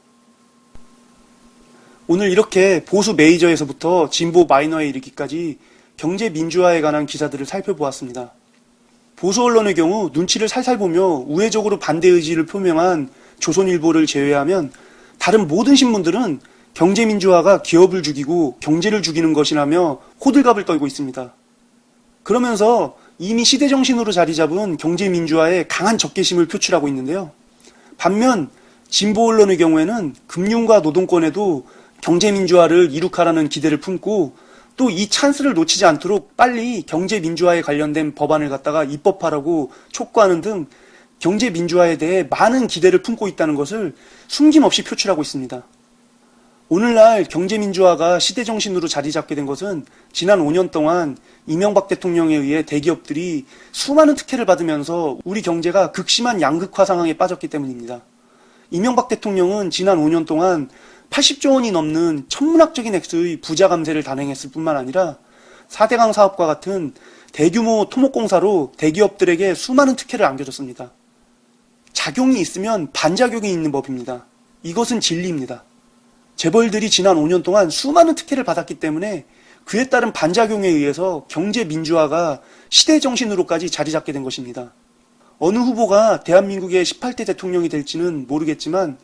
오늘 이렇게 보수 메이저에서부터 진보 마이너에 이르기까지 경제민주화에 관한 기사들을 살펴보았습니다. 보수 언론의 경우 눈치를 살살 보며 우회적으로 반대 의지를 표명한 조선일보를 제외하면 다른 모든 신문들은 경제민주화가 기업을 죽이고 경제를 죽이는 것이라며 호들갑을 떨고 있습니다. 그러면서 이미 시대정신으로 자리 잡은 경제민주화에 강한 적개심을 표출하고 있는데요. 반면 진보 언론의 경우에는 금융과 노동권에도 경제민주화를 이룩하라는 기대를 품고 또 이 찬스를 놓치지 않도록 빨리 경제민주화에 관련된 법안을 갖다가 입법하라고 촉구하는 등 경제민주화에 대해 많은 기대를 품고 있다는 것을 숨김없이 표출하고 있습니다. 오늘날 경제민주화가 시대정신으로 자리 잡게 된 것은 지난 5년 동안 이명박 대통령에 의해 대기업들이 수많은 특혜를 받으면서 우리 경제가 극심한 양극화 상황에 빠졌기 때문입니다. 이명박 대통령은 지난 5년 동안 80조 원이 넘는 천문학적인 액수의 부자 감세를 단행했을 뿐만 아니라 4대강 사업과 같은 대규모 토목공사로 대기업들에게 수많은 특혜를 안겨줬습니다. 작용이 있으면 반작용이 있는 법입니다. 이것은 진리입니다. 재벌들이 지난 5년 동안 수많은 특혜를 받았기 때문에 그에 따른 반작용에 의해서 경제민주화가 시대정신으로까지 자리 잡게 된 것입니다. 어느 후보가 대한민국의 18대 대통령이 될지는 모르겠지만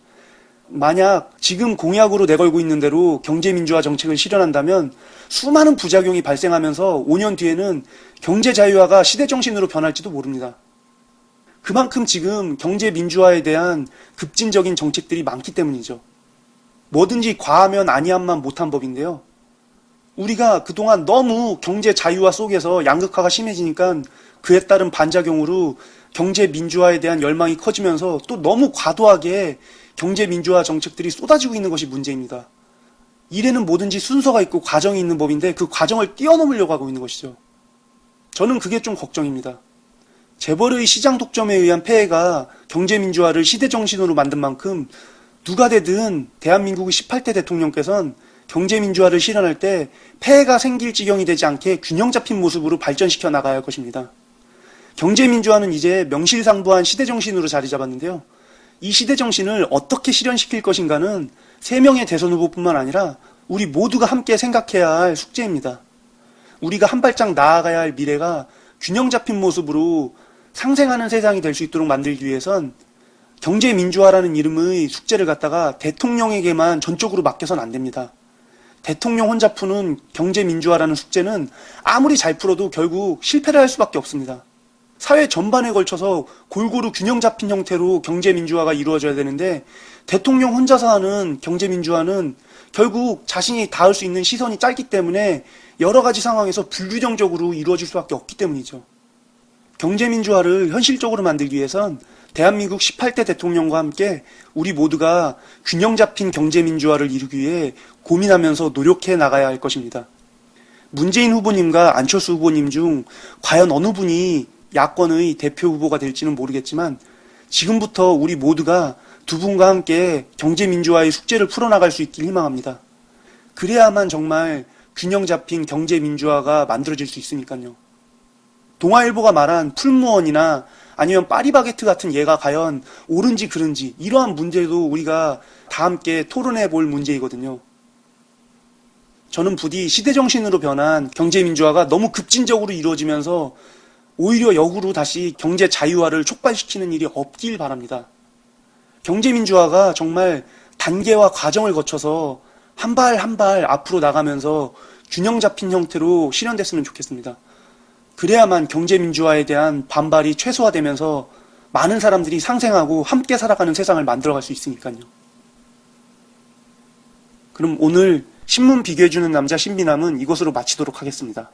만약 지금 공약으로 내걸고 있는 대로 경제민주화 정책을 실현한다면 수많은 부작용이 발생하면서 5년 뒤에는 경제자유화가 시대정신으로 변할지도 모릅니다. 그만큼 지금 경제민주화에 대한 급진적인 정책들이 많기 때문이죠. 뭐든지 과하면 아니함만 못한 법인데요. 우리가 그동안 너무 경제자유화 속에서 양극화가 심해지니까 그에 따른 반작용으로 경제민주화에 대한 열망이 커지면서 또 너무 과도하게 경제민주화 정책들이 쏟아지고 있는 것이 문제입니다. 일에는 뭐든지 순서가 있고 과정이 있는 법인데 그 과정을 뛰어넘으려고 하고 있는 것이죠. 저는 그게 좀 걱정입니다. 재벌의 시장 독점에 의한 폐해가 경제민주화를 시대정신으로 만든 만큼 누가 되든 대한민국의 18대 대통령께서는 경제민주화를 실현할 때 폐해가 생길 지경이 되지 않게 균형 잡힌 모습으로 발전시켜 나가야 할 것입니다. 경제민주화는 이제 명실상부한 시대정신으로 자리 잡았는데요. 이 시대정신을 어떻게 실현시킬 것인가는 3명의 대선 후보뿐만 아니라 우리 모두가 함께 생각해야 할 숙제입니다. 우리가 한 발짝 나아가야 할 미래가 균형 잡힌 모습으로 상생하는 세상이 될 수 있도록 만들기 위해선 경제민주화라는 이름의 숙제를 갖다가 대통령에게만 전적으로 맡겨서는 안 됩니다. 대통령 혼자 푸는 경제민주화라는 숙제는 아무리 잘 풀어도 결국 실패를 할 수밖에 없습니다. 사회 전반에 걸쳐서 골고루 균형 잡힌 형태로 경제민주화가 이루어져야 되는데 대통령 혼자서 하는 경제민주화는 결국 자신이 닿을 수 있는 시선이 짧기 때문에 여러 가지 상황에서 불균형적으로 이루어질 수밖에 없기 때문이죠. 경제민주화를 현실적으로 만들기 위해선 대한민국 18대 대통령과 함께 우리 모두가 균형 잡힌 경제민주화를 이루기 위해 고민하면서 노력해 나가야 할 것입니다. 문재인 후보님과 안철수 후보님 중 과연 어느 분이 야권의 대표 후보가 될지는 모르겠지만 지금부터 우리 모두가 두 분과 함께 경제민주화의 숙제를 풀어나갈 수 있길 희망합니다. 그래야만 정말 균형 잡힌 경제민주화가 만들어질 수 있으니까요. 동아일보가 말한 풀무원이나 아니면 파리바게트 같은 예가 과연 옳은지 그른지 이러한 문제도 우리가 다 함께 토론해 볼 문제이거든요. 저는 부디 시대정신으로 변한 경제민주화가 너무 급진적으로 이루어지면서 오히려 역으로 다시 경제 자유화를 촉발시키는 일이 없길 바랍니다. 경제민주화가 정말 단계와 과정을 거쳐서 한 발 한 발 앞으로 나가면서 균형 잡힌 형태로 실현됐으면 좋겠습니다. 그래야만 경제민주화에 대한 반발이 최소화되면서 많은 사람들이 상생하고 함께 살아가는 세상을 만들어갈 수 있으니까요. 그럼 오늘 신문 비교해주는 남자 신비남은 이것으로 마치도록 하겠습니다.